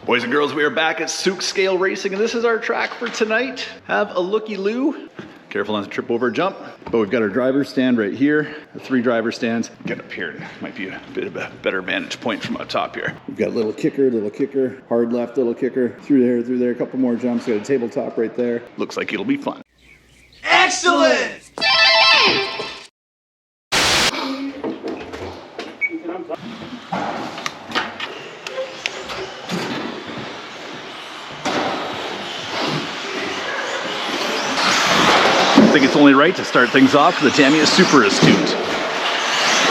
Boys and girls, we are back at Sooke Scale Racing, and this is our track for tonight. Have a looky-loo. Careful not to trip over a jump. But we've got our driver's stand right here, the 3 driver stands. Get up here, might be a bit of a better vantage point from up top here. We've got little kicker, hard left, little kicker, through there, a couple more jumps. Got a tabletop right there. Looks like it'll be fun. Excellent! I think it's only right to start things off with the Tamiya Super Astute.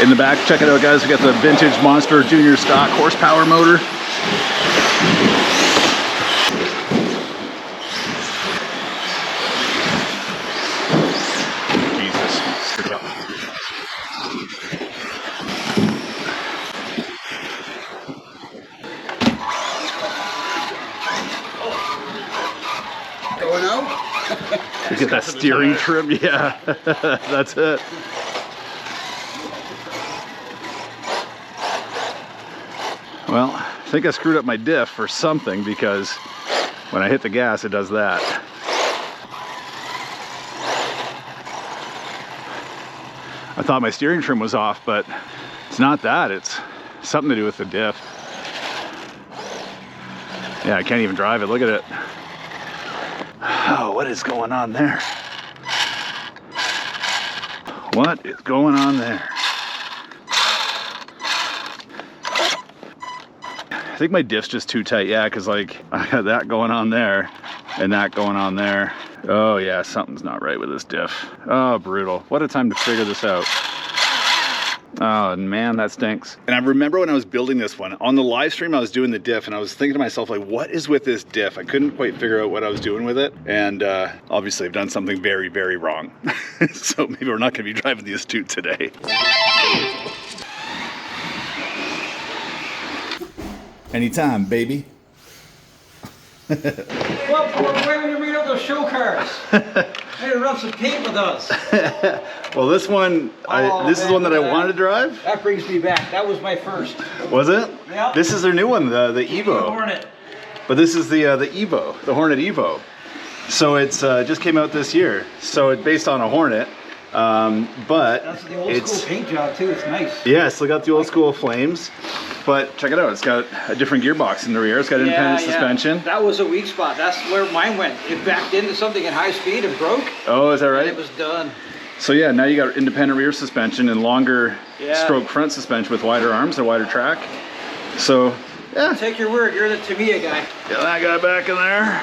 In the back, check it out guys, we got the vintage Monster Junior stock horsepower motor. Jesus. Going out? You get that steering trim, yeah, that's it. Well, I think I screwed up my diff or something because when I hit the gas, it does that. I thought my steering trim was off, but it's not that. It's something to do with the diff. Yeah, I can't even drive it. Look at it. Oh, what is going on there? What is going on there? I think my diff's just too tight. Yeah, because like I got that going on there and that going on there. Oh yeah, something's not right with this diff. Oh, brutal. What a time to figure this out. Oh man, that stinks. And I remember when I was building this one, on the live stream I was doing the diff and I was thinking to myself like, what is with this diff? I couldn't quite figure out what I was doing with it. And obviously I've done something very, very wrong. So maybe we're not gonna be driving the Astute today. Anytime, baby. Well, why when you read out those show cars? Hey, rub some paint with us. Well, this one, this is one that I wanted to drive. That brings me back. That was my first. Was it? Yeah. This is their new one, the EVO. The Hornet. But this is the EVO, the Hornet EVO. So it's just came out this year. So it's based on a Hornet, but that's the old school paint job too. It's nice. Yeah, still got the old school flames. But check it out, it's got a different gearbox in the rear. It's got independent suspension. That was a weak spot. That's where mine went. It backed into something at high speed and broke. Oh, is that right? And it was done. So yeah, now you got independent rear suspension and longer stroke front suspension with wider arms, a wider track. So, yeah. Take your word, you're the Tamiya guy. Get that guy back in there.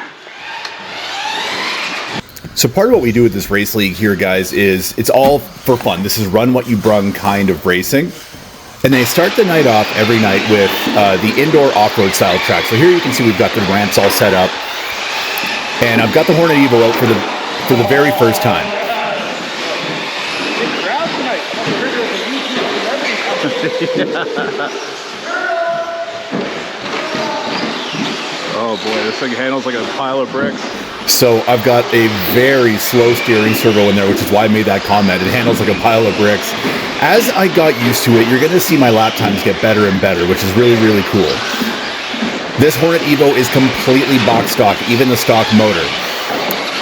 So part of what we do with this race league here, guys, is it's all for fun. This is run what you brung kind of racing. And they start the night off every night with the indoor off-road style track. So here you can see we've got the ramps all set up. And I've got the Hornet EVO out for the very first time. Oh boy, this thing handles like a pile of bricks. So I've got a very slow steering servo in there, which is why I made that comment. It handles like a pile of bricks. As I got used to it, you're going to see my lap times get better and better, which is really, really cool. This Hornet EVO is completely box stock, even the stock motor.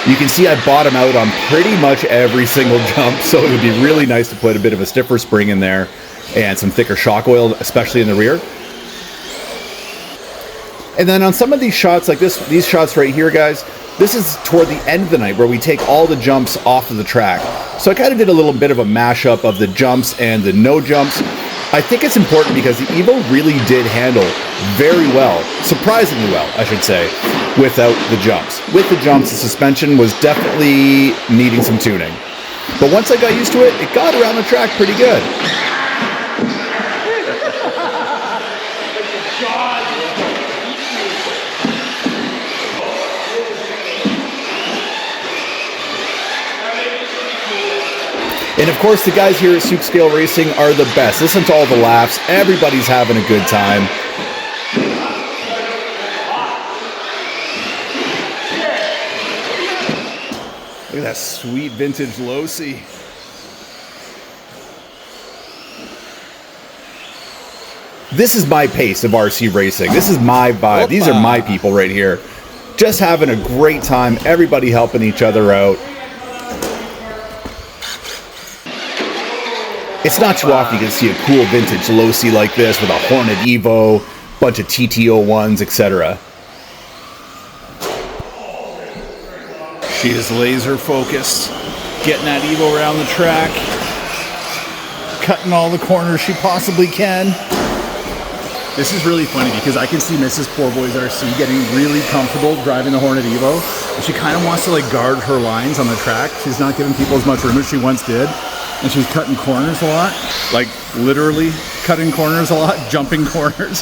You can see I bottom out on pretty much every single jump, so it would be really nice to put a bit of a stiffer spring in there and some thicker shock oil, especially in the rear. And then on some of these shots, like these shots right here, guys, this is toward the end of the night where we take all the jumps off of the track. So I kind of did a little bit of a mashup of the jumps and the no jumps. I think it's important because the EVO really did handle very well, surprisingly well, I should say, without the jumps. With the jumps, the suspension was definitely needing some tuning. But once I got used to it, it got around the track pretty good. And of course, the guys here at Sooke Scale Racing are the best. Listen to all the laughs. Everybody's having a good time. Look at that sweet vintage Losi. This is my pace of RC racing. This is my vibe. These are my people right here. Just having a great time. Everybody helping each other out. It's not too often you can see a cool vintage Losi like this with a Hornet EVO, bunch of TT01s, etc. She is laser focused, getting that EVO around the track, cutting all the corners she possibly can. This is really funny because I can see Mrs. Poorboy's RC getting really comfortable driving the Hornet EVO. She kind of wants to like guard her lines on the track. She's not giving people as much room as she once did. And she's cutting corners a lot, like literally cutting corners a lot, jumping corners.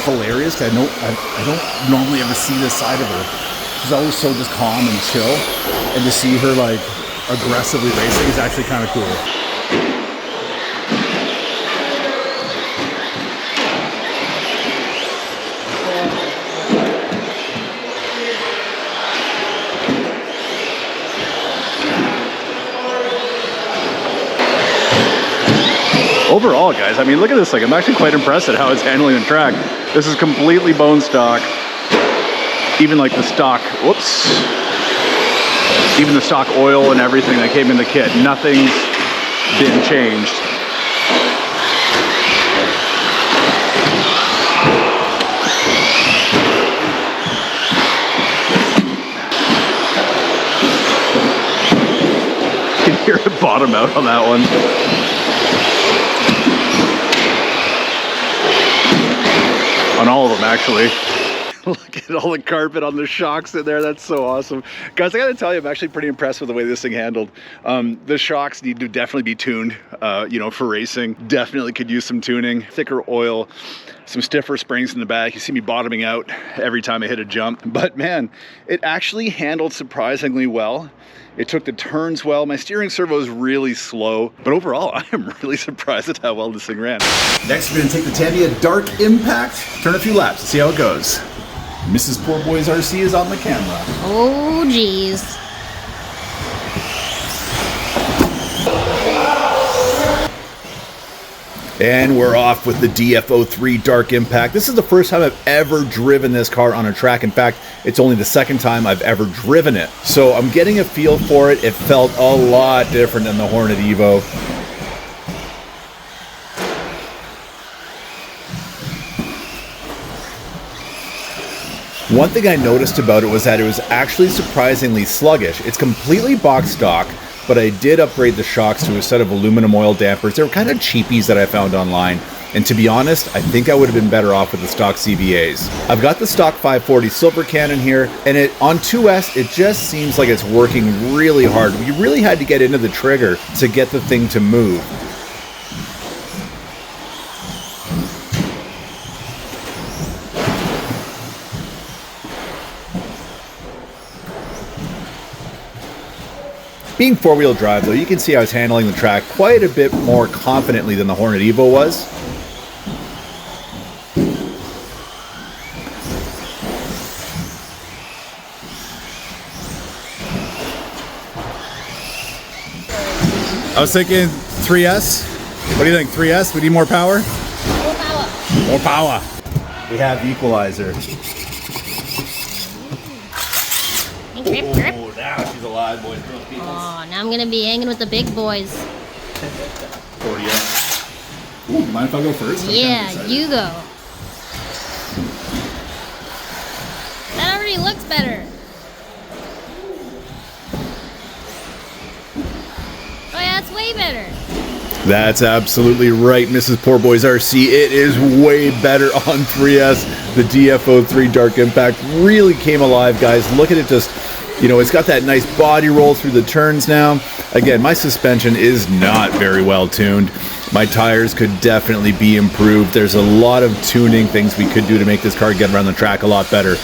Hilarious. I don't normally ever see this side of her. She's always so just calm and chill. And to see her like aggressively racing is actually kind of cool. Overall, guys, I mean, look at this thing. I'm actually quite impressed at how it's handling the track. This is completely bone stock. Even like the stock, whoops. Even the stock oil and everything that came in the kit, nothing's been changed. You can hear it bottom out on that one. On all of them, actually. Look at all the carpet on the shocks in there. That's so awesome. Guys, I gotta tell you, I'm actually pretty impressed with the way this thing handled. The shocks need to definitely be tuned, you know, for racing. Definitely could use some tuning. Thicker oil, some stiffer springs in the back. You see me bottoming out every time I hit a jump. But man, it actually handled surprisingly well. It took the turns well. My steering servo is really slow, but overall, I am really surprised at how well this thing ran. Next, we're gonna take the Tamiya Dark Impact, turn a few laps, see how it goes. Mrs. Poorboy's RC is on the camera. Oh, geez. And we're off with the DF03 Dark Impact. This is the first time I've ever driven this car on a track. In fact, it's only the second time I've ever driven it. So I'm getting a feel for it. It felt a lot different than the Hornet EVO. One thing I noticed about it was that it was actually surprisingly sluggish. It's completely box stock, but I did upgrade the shocks to a set of aluminum oil dampers. They were kind of cheapies that I found online. And to be honest, I think I would have been better off with the stock CVAs. I've got the stock 540 silver cannon here, and on 2S, it just seems like it's working really hard. You really had to get into the trigger to get the thing to move. Being four-wheel drive, though, you can see I was handling the track quite a bit more confidently than the Hornet EVO was. I was thinking 3S. What do you think, 3S? We need more power? More power. More power. We have the equalizer. Grip, grip. Oh, now she's alive, boys. Oh, now I'm gonna be hanging with the big boys. 40. Ooh, mind if I go first? Yeah, you go. That already looks better. Oh yeah, it's way better. That's absolutely right, Mrs. Poorboy's RC. It is way better on 3S. The DF03 Dark Impact really came alive, guys. Look at it just, you know, it's got that nice body roll through the turns now. Again, my suspension is not very well tuned. My tires could definitely be improved. There's a lot of tuning things we could do to make this car get around the track a lot better.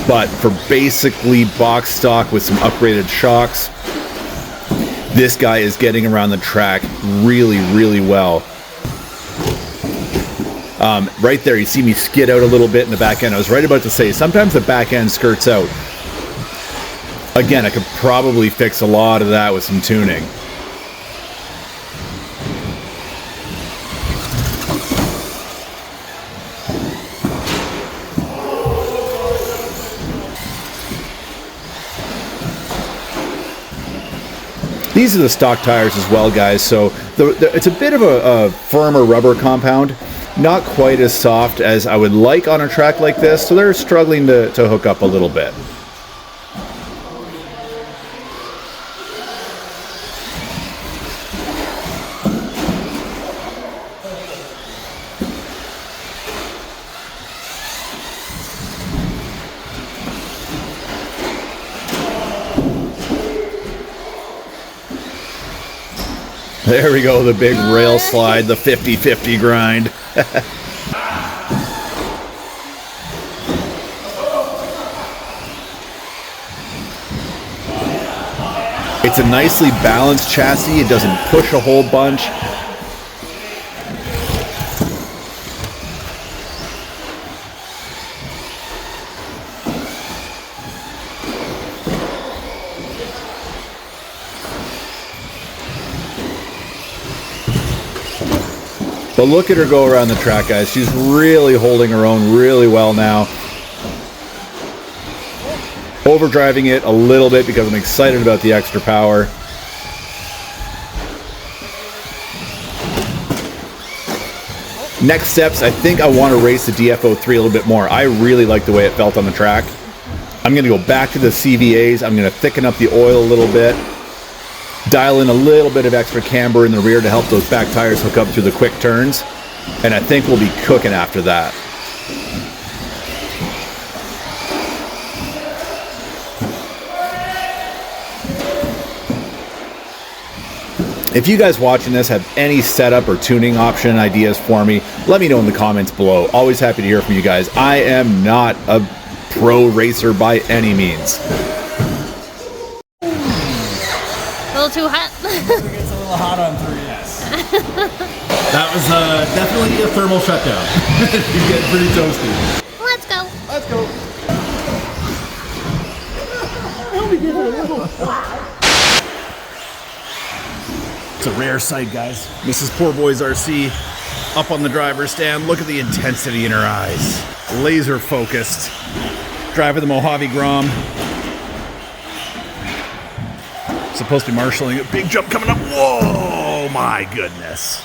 But for basically box stock with some upgraded shocks, this guy is getting around the track really, really well. Right there, you see me skid out a little bit in the back end. I was right about to say, sometimes the back end skirts out. Again, I could probably fix a lot of that with some tuning. These are the stock tires as well, guys, so it's a bit of a firmer rubber compound. Not quite as soft as I would like on a track like this, so they're struggling to hook up a little bit. There we go, the big rail slide, the 50-50 grind. It's a nicely balanced chassis. It doesn't push a whole bunch. But look at her go around the track, guys. She's really holding her own really well now. Overdriving it a little bit because I'm excited about the extra power. Next steps, I think I want to race the DF03 a little bit more. I really like the way it felt on the track. I'm going to go back to the CVAs. I'm going to thicken up the oil a little bit. Dial in a little bit of extra camber in the rear to help those back tires hook up through the quick turns. And I think we'll be cooking after that. If you guys watching this have any setup or tuning option ideas for me, let me know in the comments below. Always happy to hear from you guys. I am not a pro racer by any means. A little too hot. It's a little hot on 3S. That was definitely a thermal shutdown. You're getting pretty toasty. Let's go. Let's go. It's a rare sight, guys. Mrs. Poor Boy's RC up on the driver's stand. Look at the intensity in her eyes. Laser focused. Driving the Mojave Grom. Supposed to be marshalling a big jump coming up. Whoa, my goodness.